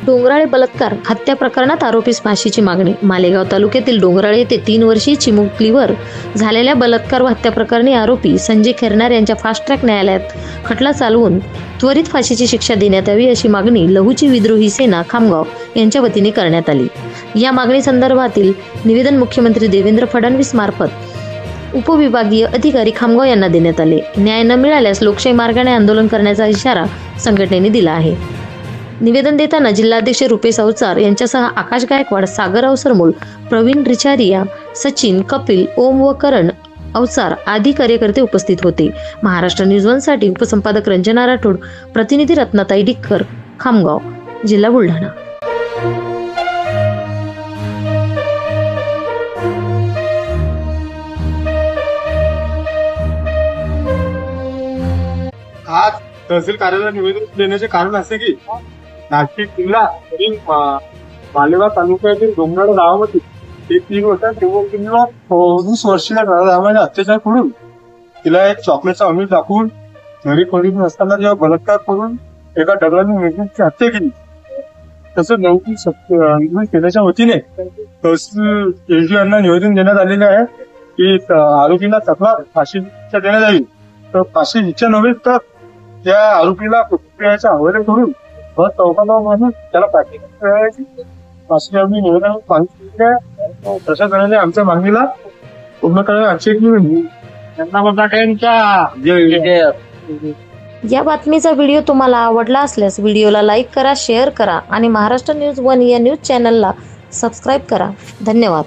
डोंगराळे बलात्कार हत्या प्रकरणात आरोपीस फाशीची मागणी। मालेगाव तालुक्यातील डोंगराळे येथे 3 वर्षीय चिमुकलीवर झालेल्या बलात्कार व हत्या प्रकरणी आरोपी संजय खैरनार यांच्या फास्ट ट्रॅक न्यायालयात खटला चालवून त्वरित फाशीची शिक्षा देण्यात यावी अशी मागणी लहूची विद्रोही सेना खामगाव यांच्या वतीने करण्यात आली। या मागणी संदर्भातील निवेदन मुख्यमंत्री देवेंद्र फडणवीस मार्फत उपविभागीय अधिकारी खामगाव यांना देण्यात आले। न्याय न मिळाल्यास लोकशाही मार्गाने आंदोलन करण्याचा इशारा संघटनेने दिला आहे। निवेदन देताना जिल्हाध्यक्ष रुपेश अवचार यांच्यासह आकाश गायकवाड, सागर अवसरमोल, प्रवीण रिचारिया, सचिन, कपिल, ओम व करण अवचार आदी कार्यकर्ते उपस्थित होते। महाराष्ट्र न्यूज 1 साठी उपसंपादक रंजना राठोड, प्रतिनिधी रत्नाताई डिक्कर, खामगाव, जिल्हा बुलढाणा। आज तहसील कार्यालयात निवेदन देण्याचे कारण असे की नाशिक जिल्हा आणि मालेगाव तालुक्यातील डोंगराळे गावामध्ये एक 3 वर्षांपूर्वी 20 वर्षीय राधामाने अत्याचार करून तिला एक चॉकलेटचा अमीर दाखवून घरी खोलीत असताना जेव्हा बलात्कार करून एका दगडाने मेघीची हत्या केली। तसं लौकिक सेनेच्या वतीने तहसील एलजी यांना निवेदन देण्यात आलेले आहे की आरोपीला तत्काळ फाशी शिक्षा देण्यात यावी। तर फाशी शिक्षा नव्हे तर त्या आरोपीला प्रक्रियेच्या हवाले करून चौकाला म्हणून त्याला फाशी आम्ही निवेदन सांगितले। प्रशासनाने आमच्या मागणीला पूर्ण करण्याची या बातमीचा व्हिडिओ तुम्हाला आवडला असल्यास व्हिडिओला लाईक करा, शेअर करा आणि महाराष्ट्र न्यूज 1 या न्यूज चॅनलला सबस्क्राईब करा। धन्यवाद।